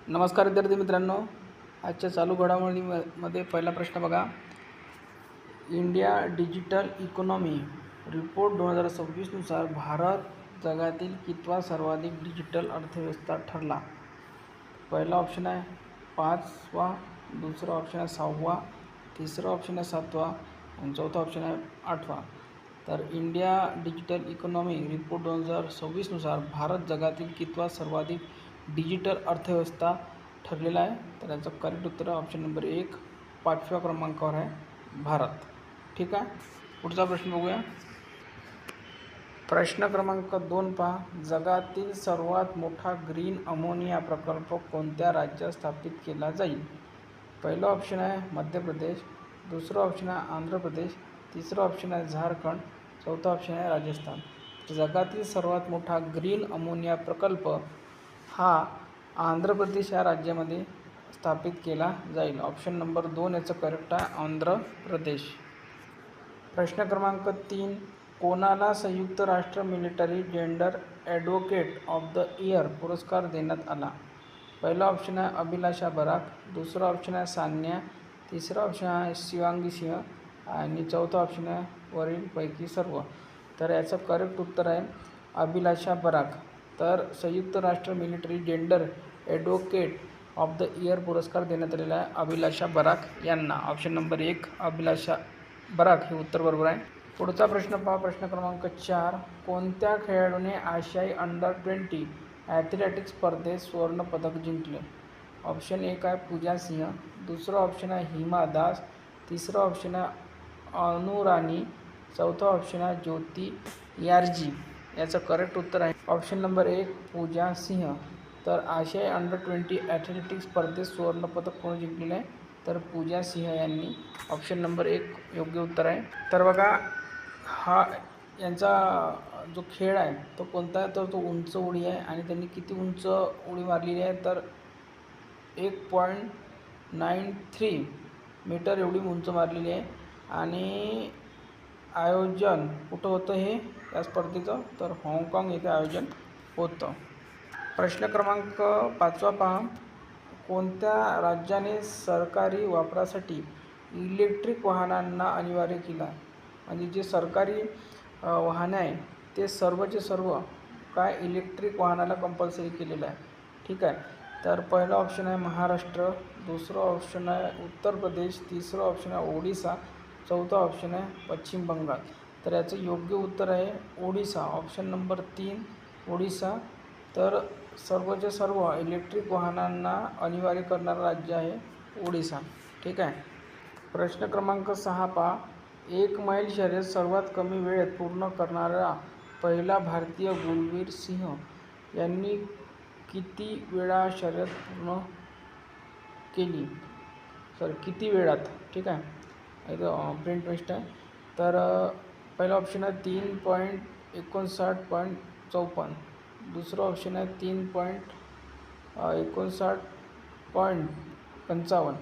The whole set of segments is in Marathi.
नमस्कार विद्यार्थी मित्रांनो, आजच्या चालू घडामोडीमध्ये पहिला प्रश्न बघा. इंडिया डिजिटल इकॉनॉमी रिपोर्ट 2026 नुसार भारत जगातील कितवा सर्वाधिक डिजिटल अर्थव्यवस्था ठरला? पहिला ऑप्शन आहे 5वा, दुसरा ऑप्शन आहे 6वा, तिसरा ऑप्शन आहे 7वा आणि चौथा ऑप्शन आहे 8वा. तर इंडिया डिजिटल इकॉनॉमी रिपोर्ट 2026नुसार भारत जगातील कितवा सर्वाधिक डिजिटल अर्थव्यवस्था ठरलेला आहे? तर याचं करेक्ट उत्तर ऑप्शन नंबर 1 5व्या क्रमांकावर आहे, भारत. ठीक आहे. पुढचा प्रश्न बघूया. प्रश्न क्रमांक 2 पहा. जगातील सर्वात मोठा ग्रीन अमोनिया प्रकल्प कोणत्या राज्यात स्थापित केला जाईल? पहिला ऑप्शन आहे मध्य प्रदेश, दुसरा ऑप्शन आहे आंध्र प्रदेश, तिसरा ऑप्शन आहे झारखंड, चौथा ऑप्शन आहे राजस्थान. जगातील सर्वात मोठा ग्रीन अमोनिया प्रकल्प हा आंध्र प्रदेश या राज्यामध्ये स्थापित केला जाईल. ऑप्शन नंबर 2 याचं करेक्ट आहे, आंध्र प्रदेश. प्रश्न क्रमांक 3. कोणाला संयुक्त राष्ट्र military gender advocate of the year पुरस्कार देण्यात आला? पहिला ऑप्शन आहे अभिलाषा बराक, दुसरा ऑप्शन आहे सान्या, तिसरा ऑप्शन आहे शिवांगी सिंह आणि चौथा ऑप्शन आहे वरीलपैकी सर्व. तर याचं करेक्ट उत्तर आहे अभिलाषा बराक. तर संयुक्त राष्ट्र military gender advocate of the year पुरस्कार देण्यात आलेला आहे अभिलाषा बराक यांना. ऑप्शन नंबर 1 अभिलाषा बराक हे उत्तर बरोबर आहे. पुढचा प्रश्न पहा. प्रश्न क्रमांक 4. कोणत्या खेळाडूने आशियाई अंडर-20 ॲथलेटिक्स स्पर्धेत सुवर्णपदक जिंकले? ऑप्शन 1 आहे पूजा सिंह, दुसरा ऑप्शन आहे हिमा दास, तिसरा ऑप्शन आहे अनुरानी, चौथा ऑप्शन आहे ज्योती यार्जी. याचं करेक्ट उत्तर आहे ऑप्शन नंबर 1 पूजा सिंह. तर आशियाई अंडर-20 ॲथलेटिक्स स्पर्धेत सुवर्णपदक कोण जिंकलेलं आहे? तर पूजा सिंह यांनी. ऑप्शन नंबर 1 योग्य उत्तर आहे. तर बघा, हा यांचा जो खेळ आहे तो कोणता आहे? तर तो उंच उडी आहे आणि त्यांनी किती उंच उडी मारलेली आहे? तर 1.93 मीटर एवढी उंच मारलेली आहे. आणि आयोजन कुठं होतं हे या स्पर्धेचं? तर हाँगकाँग येथे आयोजन होतं. प्रश्न क्रमांक 5 पहा. कोणत्या राज्याने सरकारी वापरासाठी इलेक्ट्रिक वाहनांना अनिवार्य केला? म्हणजे जे सरकारी वाहने आहे ते सर्वचे सर्व काय इलेक्ट्रिक वाहनाला कंपल्सरी केलेलं आहे. ठीक आहे. तर पहिला ऑप्शन आहे महाराष्ट्र, दुसरा ऑप्शन आहे उत्तर प्रदेश, तिसरा ऑप्शन आहे ओडिसा, चौथा ऑप्शन आहे पश्चिम बंगाल. तर याचं योग्य उत्तर आहे ओडिसा. Option number 3 Odisha. तर सर्वचे सर्व इलेक्ट्रिक वाहनांना अनिवार्य करणारं राज्य आहे ओडिसा. ठीक आहे. प्रश्न क्रमांक 6 पहा. 1 मैल शर्यत सर्वात कमी वेळेत पूर्ण करणारा पहिला भारतीय गुलवीर सिंह यांनी किती वेळा शर्यत पूर्ण केली? किती वेळात? ठीक आहे. इथं प्रिंट मिस्ट आहे. तर पहिला ऑप्शन आहे 3.59.54, दुसरा ऑप्शन आहे 3.59.55,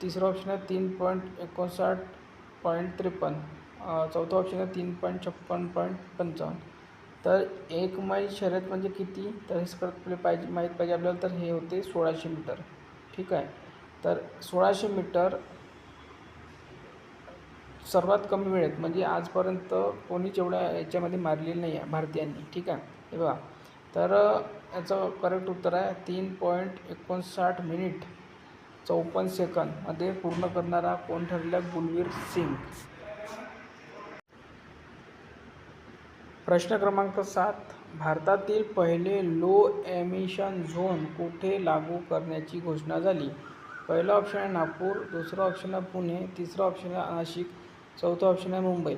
तिसरा ऑप्शन आहे 3.59.53, चौथा ऑप्शन आहे 3.56.55. तर 1 मैल शर्यत म्हणजे किती? तर हे सगळं पाहिजे माहीत पाहिजे आपल्याला. तर हे होते 1600 मीटर. ठीक आहे. तर 1600 मीटर सर्वात कमी वेळेत म्हणजे आजपर्यंत कोणीच एवढ्या याच्यामध्ये मारलेलं नाही आहे भारतीयांनी. ठीक आहे. हे बघा, तर याचं करेक्ट उत्तर आहे 3.59 मिनिट 54 सेकंदमध्ये पूर्ण करणारा कोण ठरलेला? गुलवीर सिंग. प्रश्न क्रमांक 7. भारतातील पहिले लो एमिशन झोन कुठे लागू करण्याची घोषणा झाली? पहिला ऑप्शन आहे नागपूर, दुसरा ऑप्शन आहे पुणे, तिसरा ऑप्शन आहे नाशिक, चौथा ऑप्शन आहे मुंबई.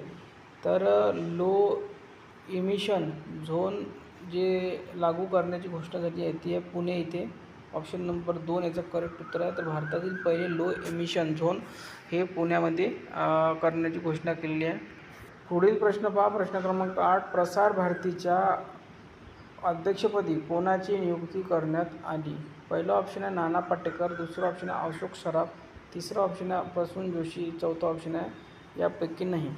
तर लो एमिशन झोन जे लागू करण्याची घोषणा झाली आहे ती आहे पुणे इथे. ऑप्शन नंबर 2 याचं करेक्ट उत्तर आहे. तर भारतातील पहिले लो एमिशन झोन हे पुण्यामध्ये करण्याची घोषणा केलेली आहे. पुढील प्रश्न पहा. प्रश्न क्रमांक 8. प्रसार भारतीच्या अध्यक्षपदी कोणाची नियुक्ती करण्यात आली? पहिला ऑप्शन आहे नाना पाटेकर, दुसरा ऑप्शन आहे अशोक सराफ, तिसरा ऑप्शन आहे प्रसून जोशी, चौथा ऑप्शन आहे यापैकी नाही.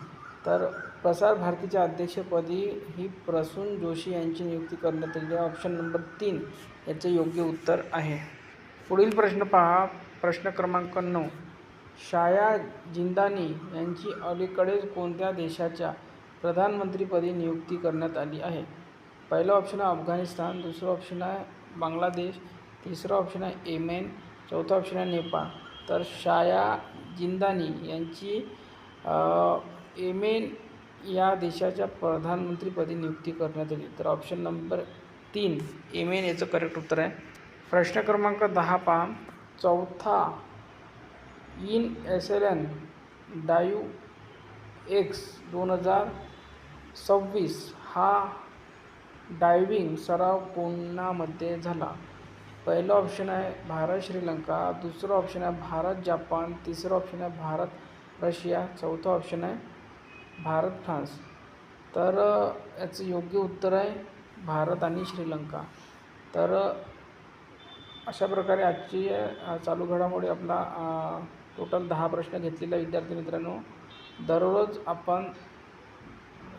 तर प्रसार भारतीच्या अध्यक्षपदी ही प्रसून जोशी यांची नियुक्ती करण्यात आली आहे. ऑप्शन नंबर 3 याचे योग्य उत्तर आहे. पुढील प्रश्न पहा. प्रश्न क्रमांक 9. शाया जिंदानी यांची अलीकडेच कोणत्या देशाच्या प्रधानमंत्रीपदी नियुक्ती करण्यात आली आहे? पहिला ऑप्शन आहे अफगाणिस्तान, दुसरा ऑप्शन आहे बांगलादेश, तिसरा ऑप्शन आहे येमेन, चौथा ऑप्शन आहे नेपाळ. तर शाया जिंदानी यांची येमेन या देशाच्या प्रधानमंत्रीपदी नियुक्ती करण्यात आली. तर ऑप्शन नंबर 3 येमेन याचं करेक्ट उत्तर आहे. प्रश्न क्रमांक 10 पहा. चौथा INSLN डाइव्ह एक्स 2026 हा डायव्हिंग सराव कोणामध्ये झाला? पहिलं ऑप्शन आहे भारत श्रीलंका, दुसरं ऑप्शन आहे भारत जापान, तिसरं ऑप्शन आहे भारत रशिया, चौथं ऑप्शन आहे भारत फ्रान्स. तर याचं योग्य उत्तर आहे भारत आणि श्रीलंका. तर अशा प्रकारे आजची चालू घडामोडी आपला टोटल 10 प्रश्न घेतलेले विद्यार्थी मित्रांनो. दररोज आपण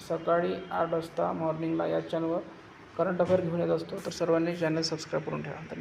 सकाळी 8 वाजता मॉर्निंगला या चॅनलवर करंट अफेअर घेऊन येत असतो. तर सर्वांनी चॅनल सबस्क्राईब करून ठेवा.